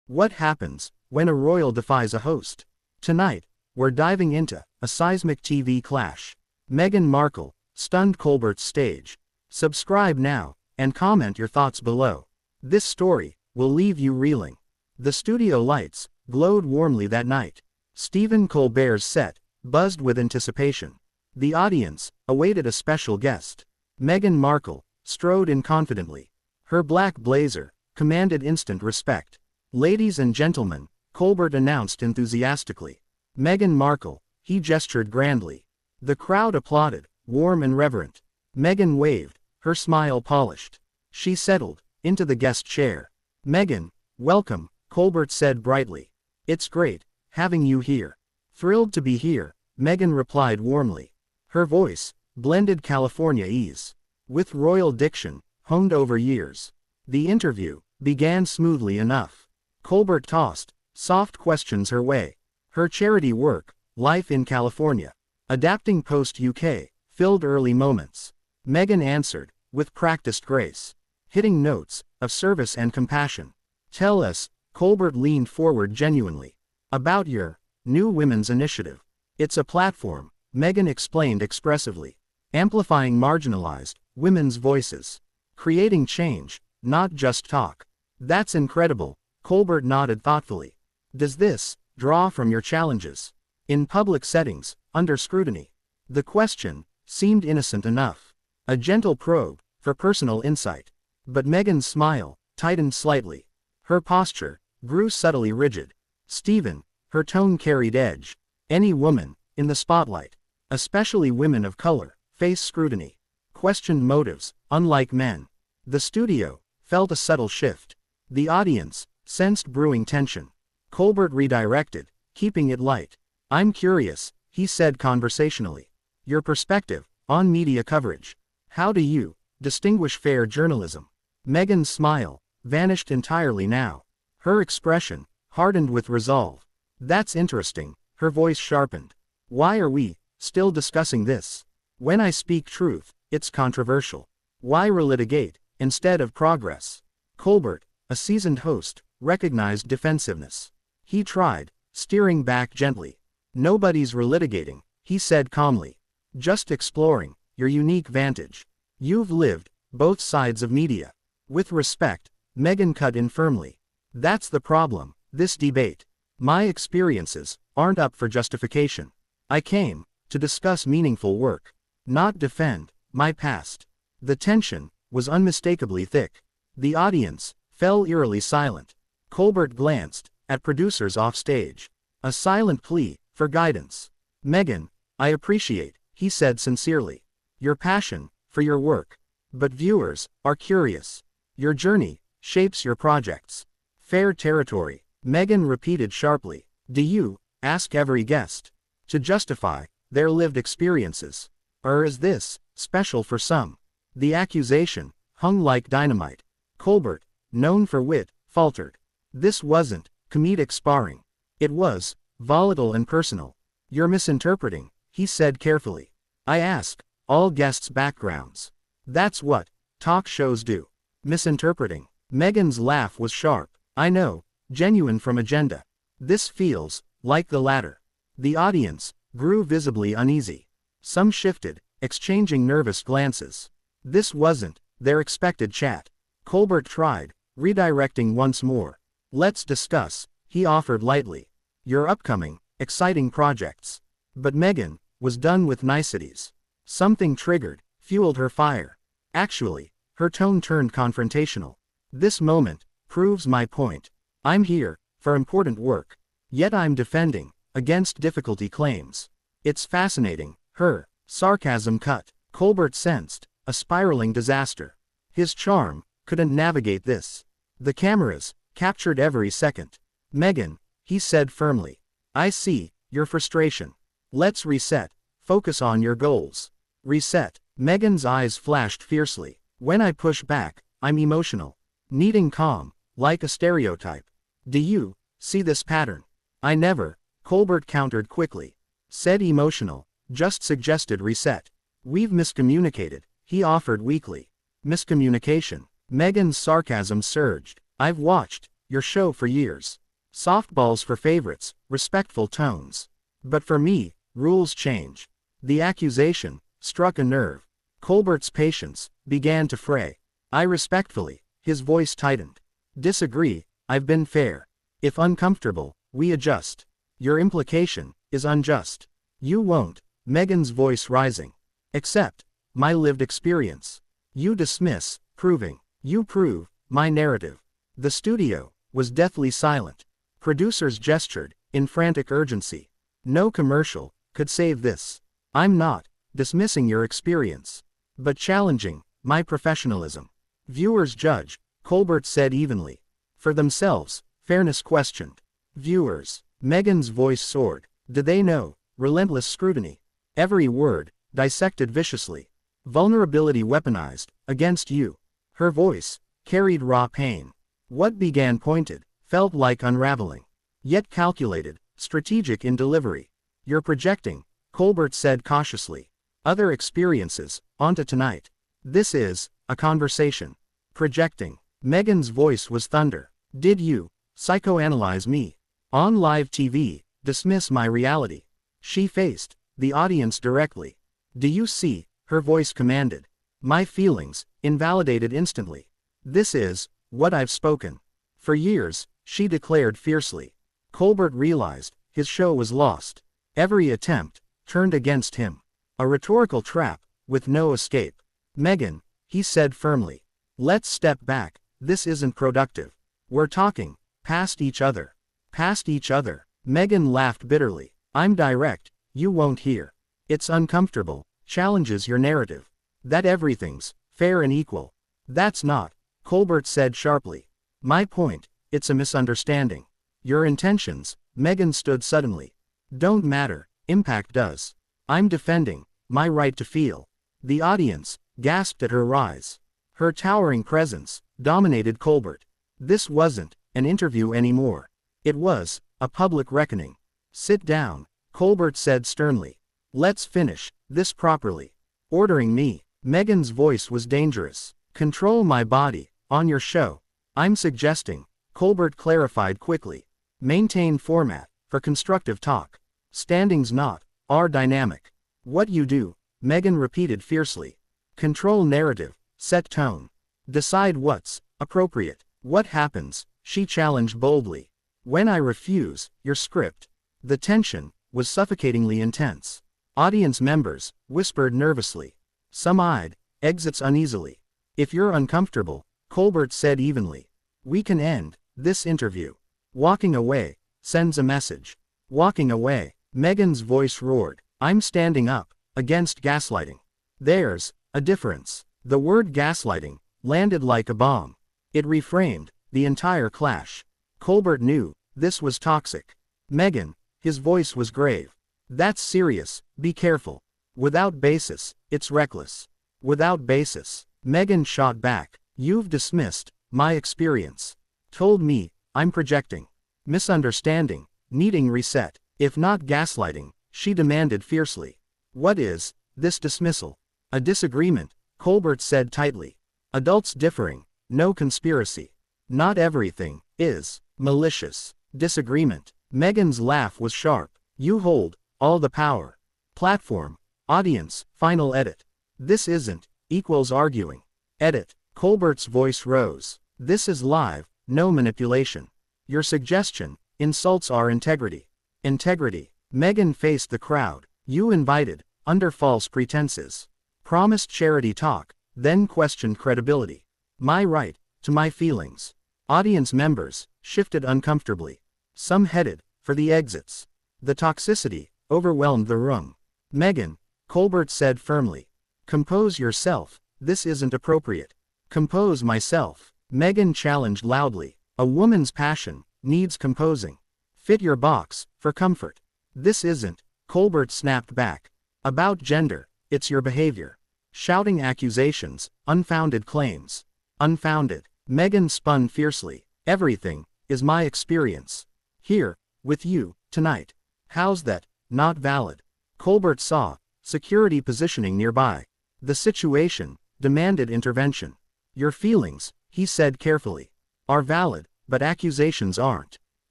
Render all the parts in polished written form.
What happens when a royal defies a host? Tonight, we're diving into a seismic TV clash. Meghan Markle stunned Colbert's stage. Subscribe now and comment your thoughts below. This story will leave you reeling. The studio lights glowed warmly that night. Stephen Colbert's set buzzed with anticipation. The audience awaited a special guest. Meghan Markle strode in confidently. Her black blazer commanded instant respect. "Ladies and gentlemen," Colbert announced enthusiastically. "Meghan Markle," he gestured grandly. The crowd applauded, warm and reverent. Meghan waved, her smile polished. She settled into the guest chair. "Meghan, welcome," Colbert said brightly. "It's great having you here." "Thrilled to be here," Meghan replied warmly. Her voice blended California ease with royal diction, honed over years. The interview began smoothly enough. Colbert tossed soft questions her way. Her charity work, life in California, adapting post-UK, filled early moments. Meghan answered with practiced grace, hitting notes of service and compassion. "Tell us," Colbert leaned forward genuinely, "about your new women's initiative." "It's a platform," Meghan explained expressively, "amplifying marginalized women's voices. Creating change, not just talk." "That's incredible," Colbert nodded thoughtfully. "Does this draw from your challenges in public settings, under scrutiny?" The question seemed innocent enough. A gentle probe for personal insight. But Meghan's smile tightened slightly. Her posture grew subtly rigid. "Stephen," her tone carried edge. "Any woman in the spotlight, especially women of color, face scrutiny. Questioned motives, unlike men." The studio felt a subtle shift. The audience sensed brewing tension. Colbert redirected, keeping it light. "I'm curious," he said conversationally. "Your perspective on media coverage. How do you distinguish fair journalism?" Meghan's smile vanished entirely now. Her expression hardened with resolve. "That's interesting," her voice sharpened. "Why are we still discussing this? When I speak truth, it's controversial. Why relitigate instead of progress?" Colbert, a seasoned host, recognized defensiveness. He tried steering back gently. "Nobody's relitigating," he said calmly. "Just exploring your unique vantage. You've lived both sides of media." With respect, Meghan cut in firmly. "That's the problem, this debate. My experiences aren't up for justification. I came to discuss meaningful work, not defend my past." The tension was unmistakably thick. The audience fell eerily silent. Colbert glanced at producers offstage. A silent plea for guidance. "Meghan, I appreciate," he said sincerely, "your passion for your work. But viewers are curious. Your journey shapes your projects." "Fair territory," Meghan repeated sharply. "Do you ask every guest to justify their lived experiences? Or is this special for some?" The accusation hung like dynamite. Colbert, known for wit, faltered. "This wasn't comedic sparring. It was volatile and personal." "You're misinterpreting," he said carefully. "I ask all guests' backgrounds. That's what talk shows do." "Misinterpreting?" Meghan's laugh was sharp. "I know, genuine from agenda. This feels like the latter." The audience grew visibly uneasy. Some shifted, exchanging nervous glances. This wasn't their expected chat. Colbert tried redirecting once more. "Let's discuss," he offered lightly, "your upcoming, exciting projects." But Meghan was done with niceties. Something triggered, fueled her fire. Actually, her tone turned confrontational. "This moment proves my point. I'm here for important work. Yet I'm defending against difficulty claims." "It's fascinating," her sarcasm cut. Colbert sensed a spiraling disaster. His charm couldn't navigate this. The cameras captured every second. "Meghan," he said firmly, "I see your frustration. Let's reset. Focus on your goals." "Reset?" Meghan's eyes flashed fiercely. "When I push back, I'm emotional. Needing calm, like a stereotype. Do you see this pattern?" "I never," Colbert countered quickly, "said emotional, just suggested reset." "We've miscommunicated," he offered weakly. "Miscommunication?" Meghan's sarcasm surged. "I've watched your show for years. Softballs for favorites, respectful tones. But for me, rules change. The accusation struck a nerve. Colbert's patience began to fray. I respectfully, his voice tightened, disagree. I've been fair. If uncomfortable, we adjust. Your implication is unjust. You won't, Meghan's voice rising, accept my lived experience. You dismiss, proving, you prove, my narrative. The studio was deathly silent. Producers gestured, in frantic urgency. No commercial could save this. I'm not dismissing your experience, but challenging my professionalism. Viewers judge, Colbert said evenly. For themselves, fairness questioned. Viewers, Meghan's voice soared. Did they know? Relentless scrutiny. Every word, dissected viciously. Vulnerability weaponized, against you. Her voice carried raw pain. What began pointed, felt like unraveling. Yet calculated, strategic in delivery. You're projecting, Colbert said cautiously. Other experiences, onto tonight. This is a conversation. Projecting. Meghan's voice was thunder. Did you psychoanalyze me? On live TV, dismiss my reality? She faced the audience directly. Do you see? Her voice commanded. My feelings, invalidated instantly. This is what I've spoken. For years, she declared fiercely. Colbert realized his show was lost. Every attempt turned against him. A rhetorical trap with no escape. Meghan, he said firmly. Let's step back. This isn't productive. We're talking past each other. Past each other. Meghan laughed bitterly. I'm direct. You won't hear. It's uncomfortable. Challenges your narrative. That everything's fair and equal. That's not, Colbert said sharply. My point, it's a misunderstanding. Your intentions, Meghan stood suddenly, don't matter, impact does. I'm defending my right to feel. The audience gasped at her rise. Her towering presence dominated Colbert. This wasn't an interview anymore. It was a public reckoning. Sit down, Colbert said sternly. Let's finish this properly. Ordering me, Meghan's voice was dangerous. Control my body on your show. I'm suggesting, Colbert clarified quickly. Maintain format for constructive talk. Standings not are dynamic. What you do, Meghan repeated fiercely. Control narrative, set tone. Decide what's appropriate. What happens, she challenged boldly. When I refuse your script. The tension was suffocatingly intense. Audience members whispered nervously. Some eyed exits uneasily. If you're uncomfortable, Colbert said evenly, we can end this interview. Walking away sends a message. Walking away, Meghan's voice roared. I'm standing up against gaslighting. There's a difference. The word gaslighting landed like a bomb. It reframed the entire clash. Colbert knew this was toxic. Meghan, his voice was grave. That's serious, be careful. Without basis, it's reckless. Without basis, Meghan shot back. You've dismissed my experience. Told me I'm projecting. Misunderstanding, needing reset. If not gaslighting, she demanded fiercely. What is this dismissal? A disagreement, Colbert said tightly. Adults differing, no conspiracy. Not everything is malicious. Disagreement. Meghan's laugh was sharp. You hold all the power. Platform, audience, final edit. This isn't equals arguing. Edit. Colbert's voice rose. This is live, no manipulation. Your suggestion insults our integrity. Integrity. Meghan faced the crowd. You invited, under false pretenses. Promised charity talk, then questioned credibility. My right to my feelings. Audience members shifted uncomfortably. Some headed for the exits. The toxicity overwhelmed the room. Meghan, Colbert said firmly. Compose yourself, this isn't appropriate. Compose myself, Meghan challenged loudly. A woman's passion needs composing. Fit your box for comfort. This isn't, Colbert snapped back. About gender, it's your behavior. Shouting accusations, unfounded claims. Unfounded. Meghan spun fiercely. Everything is my experience. Here, with you, tonight. How's that not valid? Colbert saw security positioning nearby. The situation demanded intervention. Your feelings, he said carefully, are valid, but accusations aren't.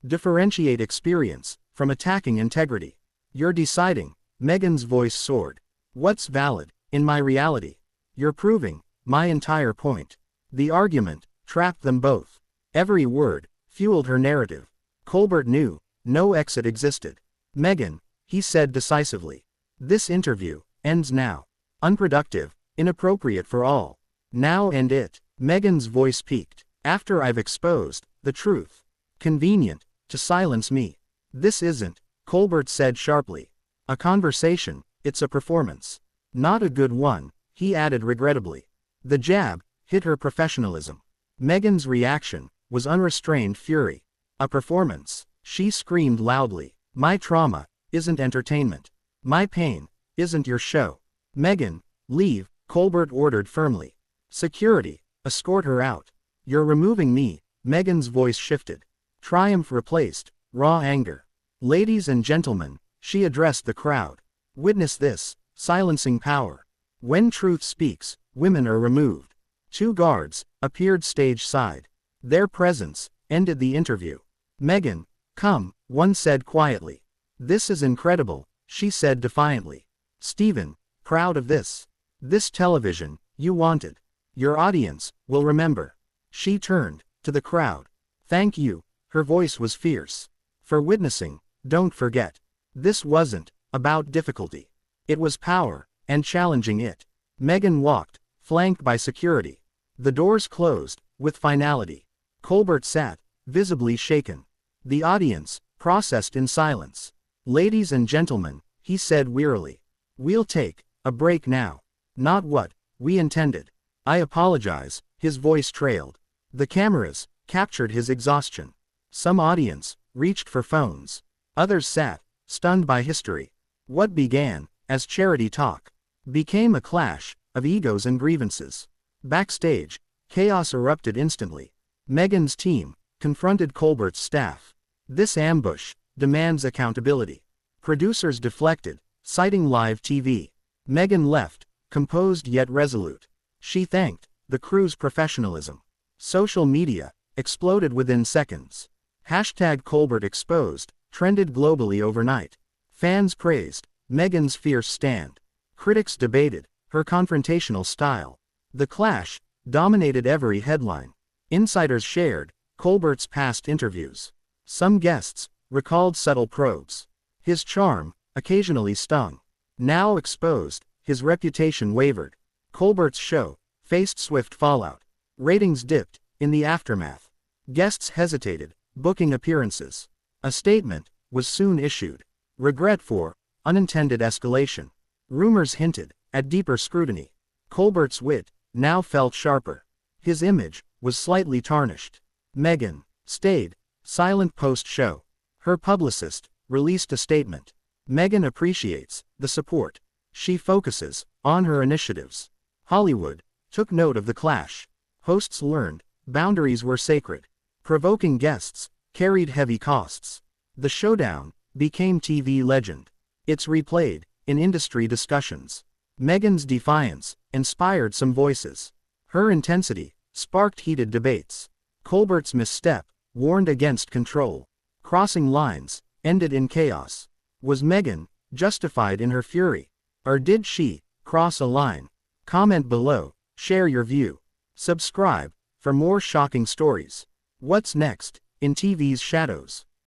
Differentiate experience from attacking integrity. You're deciding. Meghan's voice soared. What's valid in my reality? You're proving my entire point. The argument trapped them both. Every word fueled her narrative. Colbert knew no exit existed. Meghan, he said decisively. This interview ends now. Unproductive, inappropriate for all. Now end it. Meghan's voice peaked. After I've exposed the truth. Convenient to silence me. This isn't, Colbert said sharply, a conversation, it's a performance. Not a good one, he added regrettably. The jab hit her professionalism. Meghan's reaction was unrestrained fury. A performance, she screamed loudly. My trauma isn't entertainment. My pain isn't your show. Meghan, leave, Colbert ordered firmly. Security, escort her out. You're removing me. Meghan's voice shifted. Triumph replaced raw anger. Ladies and gentlemen, she addressed the crowd. Witness this, silencing power. When truth speaks, women are removed. 2 guards appeared stage side. Their presence ended the interview. Meghan, come, one said quietly. This is incredible, she said defiantly. Stephen, proud of this. This television you wanted. Your audience will remember. She turned to the crowd. Thank you, her voice was fierce. For witnessing. Don't forget. This wasn't about difficulty. It was power and challenging it. Meghan walked, flanked by security. The doors closed with finality. Colbert sat, visibly shaken. The audience processed in silence. Ladies and gentlemen, he said wearily. We'll take a break now. Not what we intended. I apologize, his voice trailed. The cameras captured his exhaustion. Some audience reached for phones. Others sat, stunned by history. What began as charity talk became a clash of egos and grievances. Backstage, chaos erupted instantly. Meghan's team confronted Colbert's staff. This ambush demands accountability. Producers deflected, citing live TV. Meghan left, composed yet resolute. She thanked the crew's professionalism. Social media exploded within seconds. #ColbertExposed trended globally overnight. Fans praised Meghan's fierce stand. Critics debated her confrontational style. The clash dominated every headline. Insiders shared Colbert's past interviews. Some guests recalled subtle probes. His charm occasionally stung. Now exposed, his reputation wavered. Colbert's show faced swift fallout. Ratings dipped in the aftermath. Guests hesitated, booking appearances. A statement was soon issued. Regret for unintended escalation. Rumors hinted at deeper scrutiny. Colbert's wit now felt sharper. His image was slightly tarnished. Meghan stayed silent post-show. Her publicist released a statement. Meghan appreciates the support. She focuses on her initiatives. Hollywood took note of the clash. Hosts learned boundaries were sacred. Provoking guests carried heavy costs. The showdown became TV legend. It's replayed in industry discussions. Meghan's defiance inspired some voices. Her intensity sparked heated debates. Colbert's misstep warned against control. Crossing lines ended in chaos. Was Meghan justified in her fury? Or did she cross a line? Comment below, share your view. Subscribe for more shocking stories. What's next in TV's shadows?